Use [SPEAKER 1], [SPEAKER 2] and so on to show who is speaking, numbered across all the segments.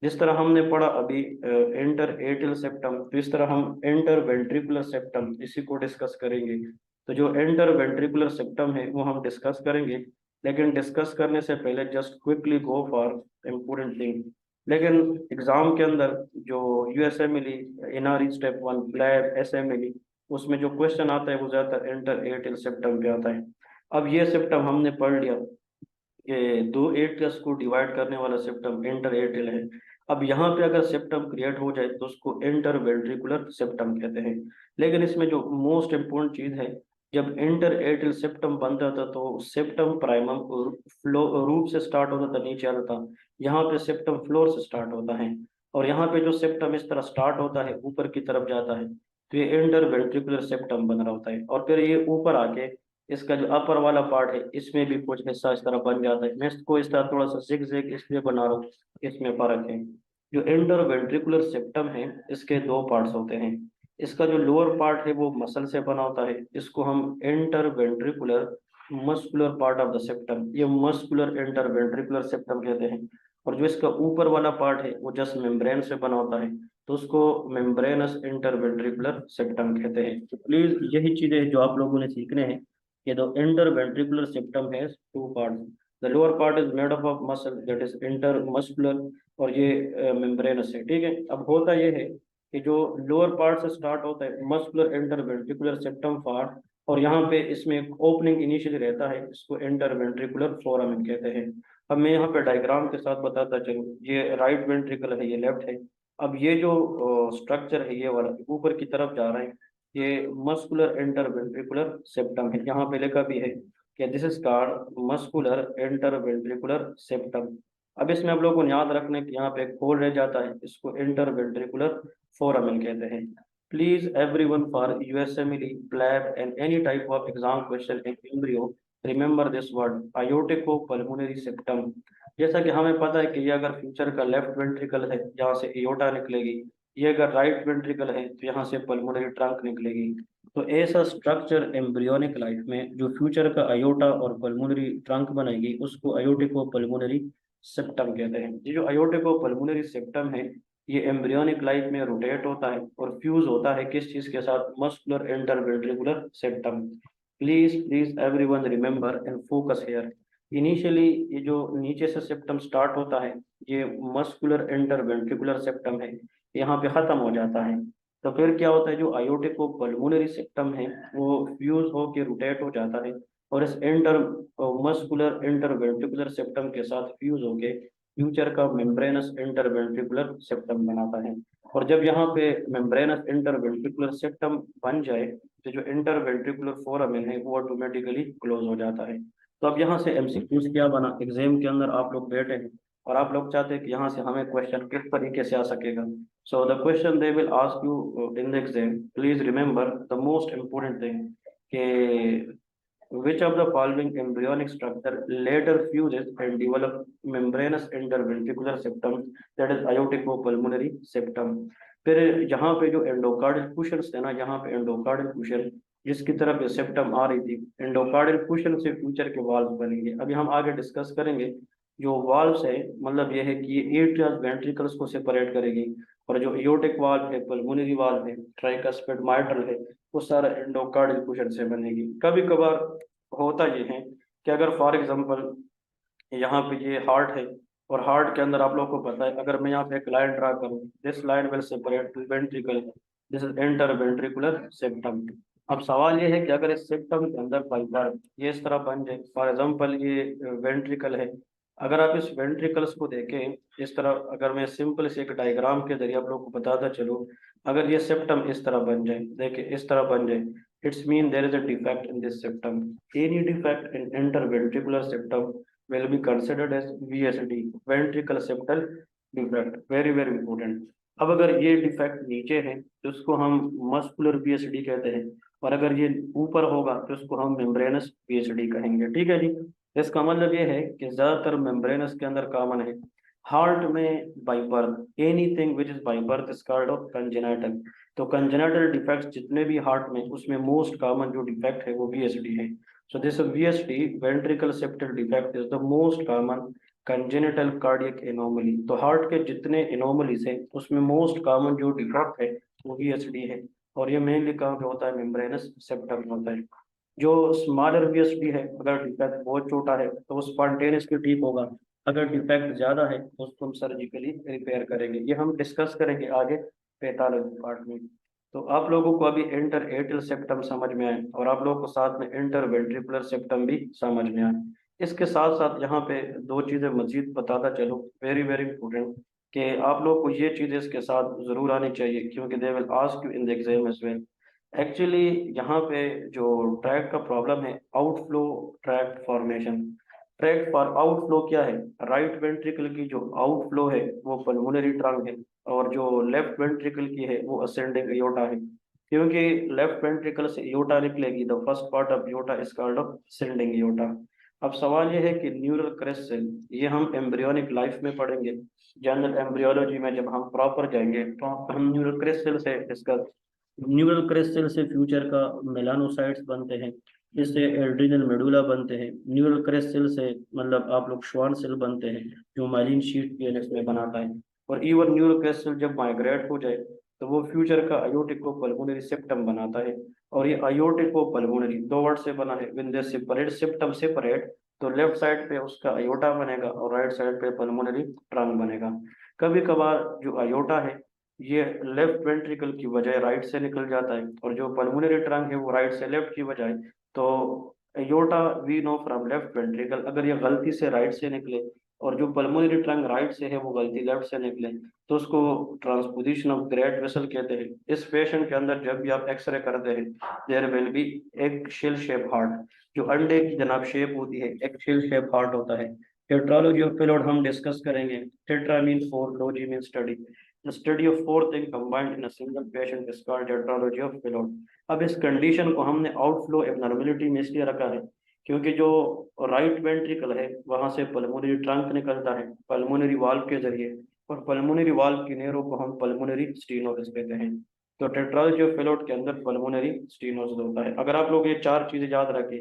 [SPEAKER 1] जिस तरह हमने पढ़ा अभी इंटर एट्रियल सेप्टम, तो इस तरह हम इंटर वेंट्रिकुलर सेप्टम इसी को डिस्कस करेंगे। तो जो इंटर वेंट्रिकुलर सेप्टम है वो हम डिस्कस करेंगे, लेकिन डिस्कस करने से पहले just quickly go for important thing. लेकिन एग्जाम के अंदर जो USMLE, NRE step one, PLAB, SMLE, उसमें जो क्वेश्चन आता है वो ज्यादातर इंटर एट्रियल सेप्टम पे आता है। अब ये सेप्टम हमने पढ़ लिया, ये दो एट्रियस को डिवाइड करने वाला सेप्टम इंटर एट्रियल है। अब यहाँ पे अगर सेप्टम क्रिएट हो जाए तो उसको इंटर वेंट्रिकुलर सेप्टम कहते हैं। लेकिन इसमें जो मोस्ट इम्पोर्टेंट चीज है, जब इंटर एट्रियल सेप्टम बन जाता तो सेप्टम प्राइमम फ्लो रूट से स्टार्ट होता था, नीचे आता था। यहाँ पे सेप्टम फ्लोर से स्टार्ट होता है, और यहाँ पे जो सेप्टम इस तरह स्टार्ट होता है ऊपर की तरफ जाता है, तो ये इंटर वेंट्रिकुलर सेप्टम बन रहा होता है। और फिर ये ऊपर आके इसका जो अपर वाला पार्ट है इसमें भी कुछ हिस्सा इस तरह बन जाता है। मैं इसको इस तरह थोड़ा सा जिग इसलिए बना रहा हूँ, इसमें फर्क है। जो इंटर वेंट्रिकुलर सेप्टम है इसके दो पार्ट्स होते हैं। इसका जो लोअर पार्ट है वो मसल से बना होता है, इसको हम inter ventricular muscular part of the septum, ये मस्कुलर इंटर वेंट्रिकुलर सेप्टम कहते हैं। और जो इसका ऊपर वाला पार्ट है वो जस्ट मेम्ब्रेन से बना होता है, तो उसको मेम्ब्रेनस इंटरवेंट्रिकुलर सेप्टम कहते हैं। तो प्लीज यही चीजें जो आप लोगों ने सीखने हैं, ये दो इंटरवेंट्रिकुलर सेप्टम है two part. The lower part is made up of muscle that is intermuscular, और ये मेम्ब्रेनस है। ठीक है, अब होता ये है कि जो लोअर पार्ट से स्टार्ट होता है मस्कुलर इंटरवेंट्रिकुलर सेप्टम पार्ट, और यहाँ पे इसमें एक ओपनिंग इनिशियली रहता है, इसको इंटरवेंट्रिकुलर फोरामेन कहते हैं। अब मैं यहाँ पे डायग्राम के साथ बताता चलूँ, ये राइट वेंट्रिकल है, ये लेफ्ट है। अब ये जो स्ट्रक्चर है ये वाला ऊपर की तरफ जा रहा है, ये मस्कुलर इंटरवेंट्रिकुलर सेप्टम है। यहाँ पे लिखा भी है कि this is called muscular interventricular septum. अब इसमें आप लोगों को याद रखना है कि यहाँ पे एक होल रह जाता है, इसको इंटरवेंट्रिकुलर फोरामेन कहते हैं। Please everyone for USMLE, PLAB and any type of exam question in embryo, remember this word aortico pulmonary septum. जैसा कि हमें पता है कि ये अगर फ्यूचर का लेफ्ट वेंट्रिकल है, यहाँ से एयोटा निकलेगी। ये अगर राइट वेंट्रिकल है तो यहाँ से पल्मोनरी ट्रंक निकलेगी। तो ऐसा स्ट्रक्चर एम्ब्रियोनिक लाइफ में जो फ्यूचर का अयोटा और पल्मोनरी ट्रंक बनेगी उसको अयोटिको पल्मोनरी सेप्टम कहते हैं। ये जो अयोटिको पल्मोनरी सेप्टम है ये एम्ब्रियोनिक लाइफ में रोटेट होता है और फ्यूज होता है किस चीज के साथ, muscular interventricular septum. Please please everyone remember and focus here. Initially ये जो नीचे से सेप्टम स्टार्ट होता है ये मस्कुलर इंटरवेंट्रिकुलर सेप्टम है, यहाँ पे खत्म हो जाता है। तो फिर क्या होता है, जो आयोटिको पल्मोनरी सेप्टम है वो फ्यूज होके रोटेट हो जाता है, और इस इंटर मस्कुलर इंटरवेंट्रिकुलर सेप्टम के साथ फ्यूज होके फ्यूचर का मेम्ब्रेनस इंटरवेंट्रिकुलर सेप्टम बनाता है। और जब यहाँ पे मेम्ब्रेनस इंटरवेंट्रिकुलर सेप्टम बन जाए तो जो इंटरवेंट्रिकुलर फोरामेन है वो ऑटोमेटिकली क्लोज हो जाता है। तो अब यहाँ से एमसीक्यूज क्या बना, एग्जाम के अंदर आप लोग बैठे हैं और आप लोग चाहते हैं कि यहाँ से हमें क्वेश्चन किस तरीके से आ सकेगा। So the question they will ask you in the exam, please remember the most important thing कि which of the following embryonic structure later fuses and develop membranous interventricular septum, that is aorticopulmonary septum। फिर यहाँ पे जो endocardial cushion थे ना, यहाँ पे endocardial cushion जिसकी तरफ ये सेप्टम आ रही थी, एंडोकार्डियल कुशन से फ्यूचर के वाल्व बनेंगे। अभी हम आगे डिस्कस करेंगे। जो वाल्व्स है मतलब ये है कि ये एट्रियल वेंट्रिकल्स को सेपरेट करेगी, और जो एयोटिक वाल्व है, पल्मोनरी वाल्व है, ट्राइकस्पिड माइट्रल है, वो सारा एंडोकार्डियल कुशन से बनेगी। कभी कभार होता ये है कि अगर फॉर एग्जांपल यहाँ पे ये हार्ट है, और हार्ट के अंदर आप लोग को पता है अगर मैं यहाँ पे एक लाइन ड्रा करूँ, this line will separate ventricle, this is inter ventricular septum. अब सवाल ये है कि अगर इस सेप्टम के अंदर फाइबर ये इस तरह बन जाए, फॉर एग्जांपल ये वेंट्रिकल है, अगर आप इस वेंट्रिकल्स को देखें इस तरह, अगर मैं सिंपल से एक डायग्राम के जरिए आप लोग को बताता चलूँ, अगर ये सेप्टम इस तरह बन जाए, देखिए इस तरह बन जाए, it's mean there is a defect in this septum. Any defect in interventricular septum will be considered as VSD, ventricle septal defect, very very important। अब अगर ये डिफेक्ट नीचे है तो उसको हम मस्कुलर VSD कहते हैं, और अगर ये ऊपर होगा तो उसको हम मेम्ब्रेनस VSD कहेंगे। ठीक है जी, इसका मतलब ये है कि ज्यादातर मेम्ब्रेनस के अंदर कॉमन है। हार्ट में by birth anything which is by birth is called off congenital. तो कंजेनाइटल डिफेक्ट्स जितने भी हार्ट में, उसमें मोस्ट कॉमन जो डिफेक्ट है वो VSD है। So this VSD, ventricle septal defect, is the most common congenital cardiac anomaly. तो हार्ट के जितने एनोमलीज हैं उसमें मोस्ट कॉमन जो डिफॉल्ट है वो VSD है, और ये मेनली कहाँ पे होता है, मेम्ब्रेनस सेप्टम में होता है। जो स्मॉलर VSD है, अगर डिफेक्ट बहुत छोटा है तो वो स्पॉन्टेनियसली ठीक होगा, अगर डिफेक्ट ज्यादा है तो उसको हम सर्जिकली रिपेयर करेंगे। ये हम डिस्कस करेंगे आगे पैथोलॉजी पार्ट में। तो आप लोगों को अभी इंटर एटिल सेप्टम समझ में आए, और आप लोगों को साथ में इंटर वेंट्रिकुलर सेप्टम भी समझ में आए। इसके साथ साथ यहाँ पे दो चीजें मजीद बताता चलो, वेरी वेरी इंपॉर्टेंट, कि आप लोग को ये चीजें इसके साथ जरूर आनी चाहिए, क्योंकि they will ask you in the exam as well. Actually यहाँ पे जो ट्रैक का प्रॉब्लम है, outflow track formation. Track for outflow क्या है, राइट वेंट्रिकल की जो आउटफ्लो है वो पल्मोनरी ट्रंक है, और जो लेफ्ट वेंट्रिकल की है वो असेंडिंग एयोटा है। क्योंकि लेफ्ट वेंट्रिकल से एयोटा निकलेगी, the first part of aorta is called off ascending aorta. अब सवाल ये है कि न्यूरल क्रेस्ट सेल, ये हम एम्ब्रियोनिक लाइफ में पढ़ेंगे, जनरल एम्ब्रियोलॉजी में जब हम प्रॉपर जाएंगे तो हम न्यूरल क्रेस्ट सेल से डिस्कस। न्यूरल क्रेस्टल से फ्यूचर का मेलानोसाइट्स बनते हैं, इससे एड्रिनल मेडुला बनते हैं। न्यूरल क्रेस्टल से मतलब आप लोग श्वान सेल बनते हैं, जो माइलिन शीट पीएनएस में बनाता है। और इवन न्यूरल क्रेस्टल जब माइग्रेट हो जाए तो वो फ्यूचर का अयोटिको पल्मोनरी सेप्टम बनाता है। और ये अयोटिको पल्मोनरी दो वर्ड से बना है, विन दे सेपरेट सेप्टम सेपरेट, तो लेफ्ट साइड पे उसका अयोटा बनेगा और राइट साइड पे पल्मोनरी ट्रंक बनेगा। कभी कभार जो अयोटा है ये लेफ्ट वेंट्रिकल की बजाय राइट से निकल जाता है, और जो पल्मोनरी ट्रंक है वो राइट से लेफ्ट की बजाय। तो aorta we know from left ventricle, अगर ये गलती से राइट से निकले और जो पल्मोनरी ट्रंक राइट से है वो गलती लेफ्ट से निकले, तो उसको ट्रांसपोजिशन ऑफ ग्रेट वेसल कहते हैं। इस पेशेंट के अंदर जब भी आप एक्सरे करते हैं, देयर विल बी एक शेल शेप हार्ट, जो अंडे की जनाब शेप होती है, एक शेल शेप हार्ट होता है। टेट्रालॉजी ऑफ पेलोड हम डिस्कस करेंगे। Tetra mean four, logy mean study. The study of four things combined in a single patient is called tetralogy of Fallot। अब इस कंडीशन को हमने आउटफ्लो एबनॉर्मेलिटी में इसलिए रखा है क्योंकि जो राइट वेंट्रिकल है वहां से पल्मोनरी ट्रंक निकलता है पल्मोनरी वाल्व के जरिए, और पल्मोनरी वाल्व की नेरों को हम पल्मोनरी स्टीनोसिस कहते हैं। तो टेट्रालॉजी ऑफ फेलोट के अंदर पल्मोनरी स्टीनोसिस होता है। अगर आप लोग ये चार चीजें याद रखें,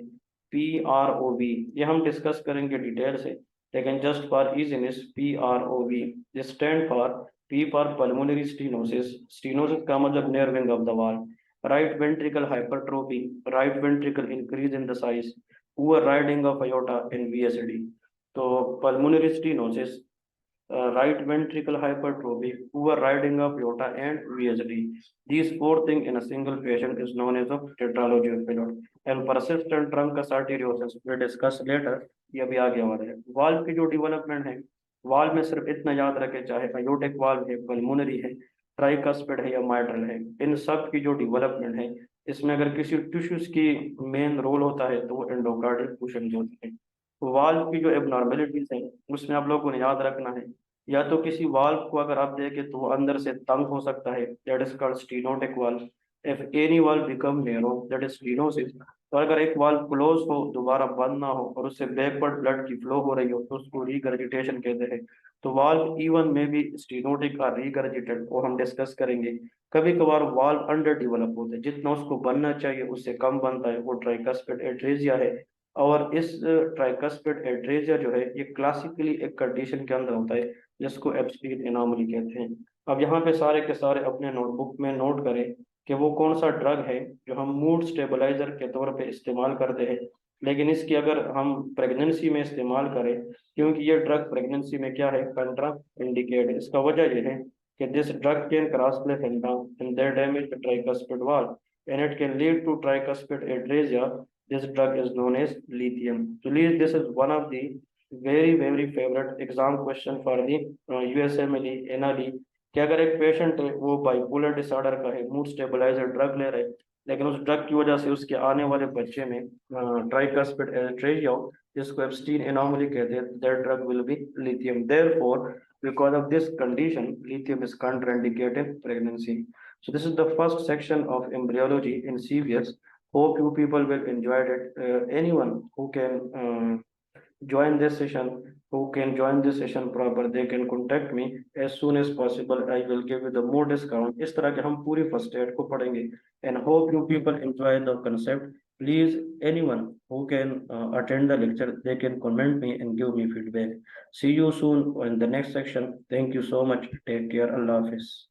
[SPEAKER 1] PROV, ये हम डिस्कस करेंगे डिटेल से, लेकिन just for easiness PROV stand for, P for pulmonary stenosis, stenosis का मतलब near wing of the wall, right ventricle hypertrophy, right ventricle increase in the size, poor riding of aorta in VSD। तो pulmonary stenosis, right ventricle hypertrophy, poor riding of aorta and VSD, these four things in a single patient is known as a tetralogy of Fallot। And persistent trunk arteriosus we discuss later, ये अभी आगे वाला है। Valve की जो development है, valve में सिर्फ इतना याद रखे, चाहे अयोटिक वाल्व है, पल्मोनरी है, ट्राइकस्पिड है या माइट्रल है, इन सब की जो डेवलपमेंट है, इसमें अगर किसी टिश्यूज की मेन रोल होता है तो वो एंडोकार्डियल फंक्शन होते हैं। वाल्व की जो एबनॉर्मेलिटीज है उसमें आप लोगों को याद रखना है, या तो किसी वाल्व को अगर आप देखें तो वो अंदर से तंग हो सकता है, that is called stenotic valve. If any valve become narrow that is stenosis. तो अगर एक वाल्व क्लोज हो, दोबारा बंद ना हो और उससे बैकवर्ड ब्लड की फ्लो हो रही हो तो उसको रिगर्जिटेशन कहते हैं। तो वाल्व इवन में भी स्टीनोटिक और रिगर्जिटेड, वो हम डिस्कस करेंगे। कभी कभार वाल्व अंडर डेवलप होते हैं, जितना उसको बनना चाहिए उससे कम बनता है, वो ट्राइकस्पिड एट्रेजिया है। और इस ट्राइकस्पिड एट्रेजिया जो है ये क्लासिकली एक कंडीशन के अंदर होता है जिसको एब्सोल्यूट एनोमली कहते हैं। अब यहाँ पे सारे के सारे अपने नोटबुक में नोट करें कि वो कौन सा ड्रग है जो हम मूड स्टेबलाइजर के तौर पे इस्तेमाल करते हैं, लेकिन इसकी अगर हम प्रेगनेंसी में इस्तेमाल करें, क्योंकि ये ड्रग प्रेगनेंसी में क्या है, कंट्रा इंडिकेट है। इसका वजह यह है कि this drug can cross place and their damage the tricuspid wall and it can lead to tricuspid atresia. This drug is known as lithium। So this is one of the very very favorite exam question for the USMLE NLE, कि अगर एक patient है वो bipolar disorder का है, mood stabiliser drug ले रहे हैं, लेकिन उस ड्रग की वजह से उसके आने वाले बच्चे में ट्राइकस्पिड एट्रेजिया हो, जिसको एब्स्टीन एनोमली कहते हैं, that drug will be lithium. Therefore because of this condition lithium is contraindicated in pregnancy। So this is the first section of embryology in CVS। Hope you people will enjoy it। Anyone who can join this session, who can join this session proper, they can contact me as soon as possible। I will give you the more discount। इस तरह के हम पूरी first aid को पढ़ेंगे। And hope you people enjoy the concept। Please, anyone who can attend the lecture, they can comment me and give me feedback. See you soon in the next section. Thank you so much. Take care. Allah Hafiz.